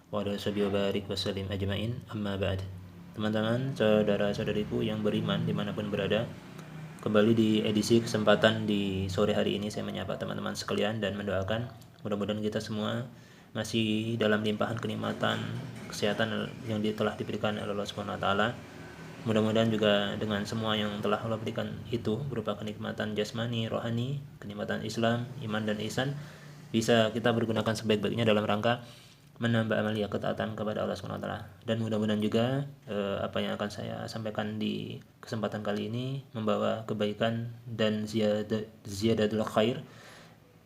wa ala sahbihi wa barik wa sallim ajmain, amma ba'd. Teman-teman, saudara-saudariku yang beriman dimanapun berada, kembali di edisi kesempatan di sore hari ini saya menyapa teman-teman sekalian dan mendoakan mudah-mudahan kita semua masih dalam limpahan kenikmatan kesehatan yang telah diberikan oleh Allah Subhanahu wa taala. Mudah-mudahan juga dengan semua yang telah Allah berikan itu berupa kenikmatan jasmani, rohani, kenikmatan Islam, iman dan ihsan bisa kita pergunakan sebaik-baiknya dalam rangka menambah amalia ketaatan kepada Allah SWT. Dan mudah-mudahan juga apa yang akan saya sampaikan di kesempatan kali ini membawa kebaikan dan ziyadatul khair,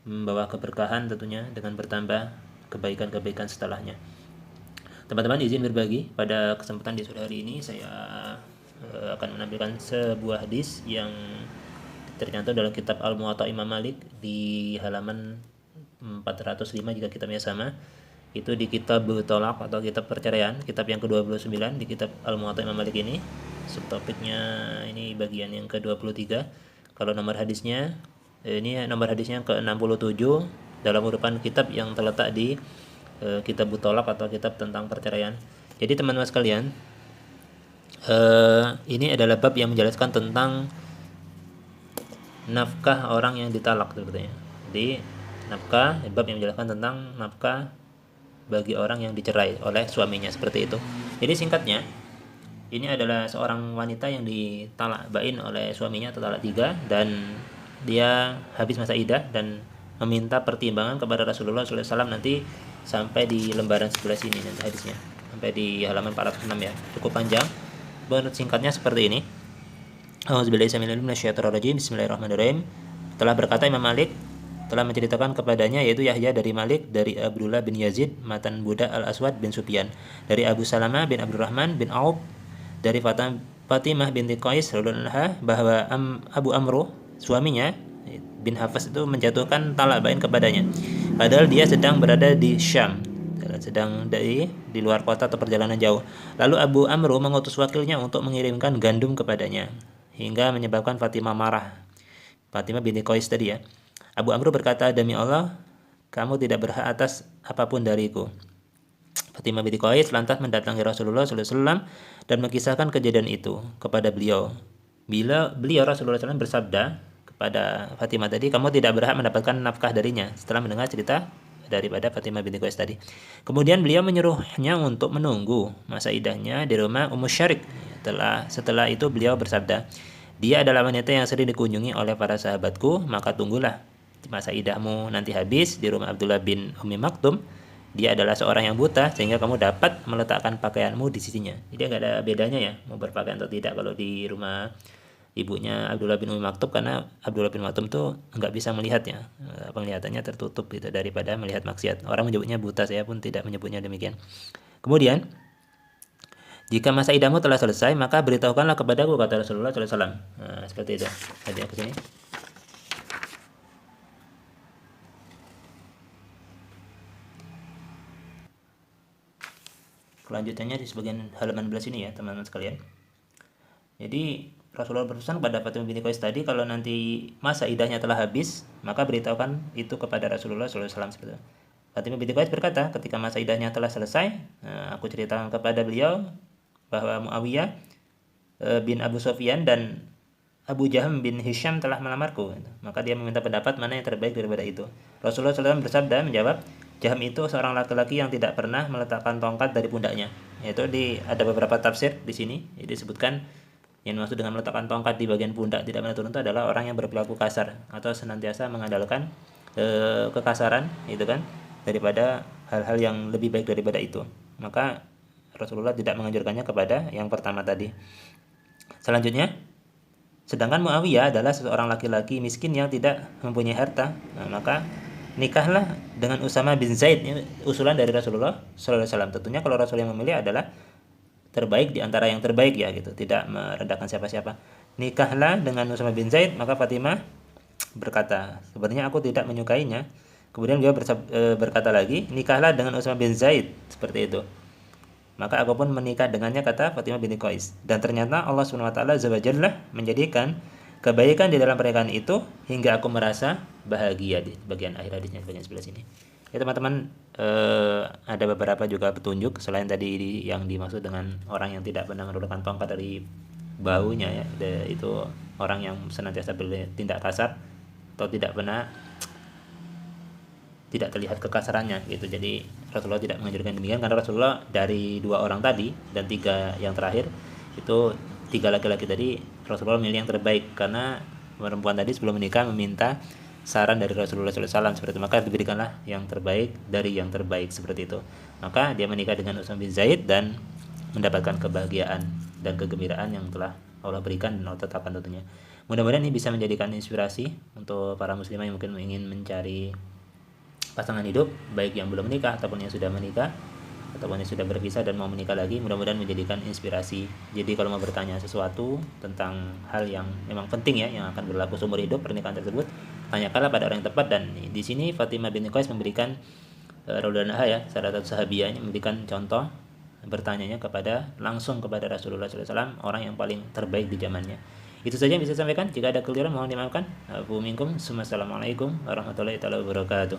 membawa keberkahan tentunya dengan bertambah kebaikan-kebaikan setelahnya. Teman-teman, izin berbagi pada kesempatan di sore hari ini saya akan menampilkan sebuah hadis yang tercantum dalam kitab Al-Muwatta Imam Malik di halaman 405 jika kitabnya sama. Itu di kitab Tolak atau kitab perceraian, kitab yang ke-29 di kitab Al-Muwatta Imam Malik ini. Subtopiknya ini bagian yang ke-23. Kalau nomor hadisnya ini nomor hadisnya ke-67 dalam urutan kitab yang terletak di kitab Tolak atau kitab tentang perceraian. Jadi teman-teman sekalian, ini adalah bab yang menjelaskan tentang nafkah orang yang ditalak sebetulnya. Jadi nafkah, bab yang menjelaskan tentang nafkah bagi orang yang dicerai oleh suaminya, seperti itu. Jadi singkatnya, ini adalah seorang wanita yang ditalak bain oleh suaminya atau talak 3 dan dia habis masa iddah dan meminta pertimbangan kepada Rasulullah SAW nanti sampai di lembaran sebelah sini nanti hadisnya, sampai di halaman 406 ya, cukup panjang. Menurut singkatnya seperti ini. Auzubillahi Bismillahirrahmanirrahim. Telah berkata Imam Malik telah menceritakan kepadanya, yaitu Yahya dari Malik, dari Abdullah bin Yazid matan budak Al-Aswad bin Sufyan, dari Abu Salamah bin Abdurrahman bin Auf, dari Fatimah binti Qais radhiyallahu anha, bahwa Abu Amru suaminya bin Hafs itu menjatuhkan talak bain kepadanya padahal dia sedang berada di Syam, sedang di luar kota atau perjalanan jauh. Lalu Abu Amru mengutus wakilnya untuk mengirimkan gandum kepadanya hingga menyebabkan Fatimah marah. Fatimah binti Qais tadi ya. Abu Amru berkata, demi Allah, kamu tidak berhak atas apapun dariku. Fatimah binti Qais lantas mendatangi Rasulullah SAW dan mengisahkan kejadian itu kepada beliau. Bila beliau Rasulullah SAW bersabda kepada Fatimah tadi, kamu tidak berhak mendapatkan nafkah darinya, setelah mendengar cerita daripada Fatimah binti Qais tadi. Kemudian beliau menyuruhnya untuk menunggu masa iddahnya di rumah Ummu Syarik. Setelah itu beliau bersabda, dia adalah wanita yang sering dikunjungi oleh para sahabatku, maka tunggulah masa iddahmu nanti habis di rumah Abdullah bin Ummi Maktum. Dia adalah seorang yang buta sehingga kamu dapat meletakkan pakaianmu di sisinya. Jadi nggak ada bedanya ya mau berpakaian atau tidak kalau di rumah ibunya Abdullah bin Ummi Maktum, karena Abdullah bin Maktum tuh nggak bisa melihatnya, penglihatannya tertutup gitu daripada melihat maksiat. Orang menyebutnya buta, saya pun tidak menyebutnya demikian. Kemudian jika masa iddahmu telah selesai, maka beritahukanlah kepadaku, kata Rasulullah SAW. Nah, seperti itu. Tadi ke sini. Kelanjutannya di sebagian halaman belah sini ya teman-teman sekalian. Jadi Rasulullah berpesan kepada Fatimah binti Qais tadi, kalau nanti masa iddahnya telah habis, maka beritahukan itu kepada Rasulullah SAW. Fatimah binti Qais berkata, ketika masa iddahnya telah selesai, aku ceritakan kepada beliau bahwa Muawiyah bin Abu Sufyan dan Abu Jaham bin Hisham telah melamarku. Maka dia meminta pendapat mana yang terbaik daripada itu. Rasulullah SAW bersabda, menjawab, Jaham itu seorang laki-laki yang tidak pernah meletakkan tongkat dari pundaknya. Yaitu ada beberapa tafsir di sini. Jadi disebutkan yang maksud dengan meletakkan tongkat di bagian pundak tidak pernah turun itu adalah orang yang berperilaku kasar atau senantiasa mengandalkan kekasaran, itu kan, daripada hal-hal yang lebih baik daripada itu. Maka Rasulullah tidak menganjurkannya kepada yang pertama tadi. Selanjutnya, sedangkan Muawiyah adalah seorang laki-laki miskin yang tidak mempunyai harta, maka nikahlah dengan Usama bin Zaid. Ini usulan dari Rasulullah SAW. Tentunya kalau Rasul yang memilih adalah terbaik di antara yang terbaik ya gitu, tidak merendahkan siapa-siapa. Nikahlah dengan Usama bin Zaid. Maka Fatimah berkata, sebenarnya aku tidak menyukainya. Kemudian beliau berkata lagi, nikahlah dengan Usama bin Zaid, seperti itu. Maka aku pun menikah dengannya, kata Fatimah binti Qais. Dan ternyata Allah SWT Azza wa Jalla menjadikan kebaikan di dalam pernikahan itu hingga aku merasa bahagia. Di bagian akhir hadisnya, bagian sebelah sini. Ya teman-teman, ada beberapa juga petunjuk selain tadi yang dimaksud dengan orang yang tidak pernah menurunkan tongkat dari bahunya ya, itu orang yang senantiasa bertindak kasar atau tidak terlihat kekasarannya gitu. Jadi Rasulullah tidak mengajarkan demikian karena Rasulullah dari 2 orang tadi dan 3 yang terakhir itu, 3 laki-laki tadi Rasulullah milih yang terbaik karena perempuan tadi sebelum menikah meminta saran dari Rasulullah SAW seperti itu, maka diberikanlah yang terbaik dari yang terbaik seperti itu. Maka dia menikah dengan Utsman bin Zaid dan mendapatkan kebahagiaan dan kegembiraan yang telah Allah berikan dan Allah tetapkan tentunya. Mudah-mudahan ini bisa menjadikan inspirasi untuk para muslimah yang mungkin ingin mencari pasangan hidup, baik yang belum menikah ataupun yang sudah menikah ataupun yang sudah berpisah dan mau menikah lagi. Mudah-mudahan menjadikan inspirasi. Jadi kalau mau bertanya sesuatu tentang hal yang memang penting ya, yang akan berlaku seumur hidup pernikahan tersebut, tanyakanlah pada orang yang tepat. Dan di sini Fatimah binti Qais memberikan radhiyallahu anha ya, salah satu sahabiah, memberikan contoh bertanyanya langsung kepada Rasulullah SAW, orang yang paling terbaik di zamannya. Itu saja yang bisa saya sampaikan. Jika ada keliruan mohon dimaafkan. Assalamualaikum warahmatullahi wabarakatuh.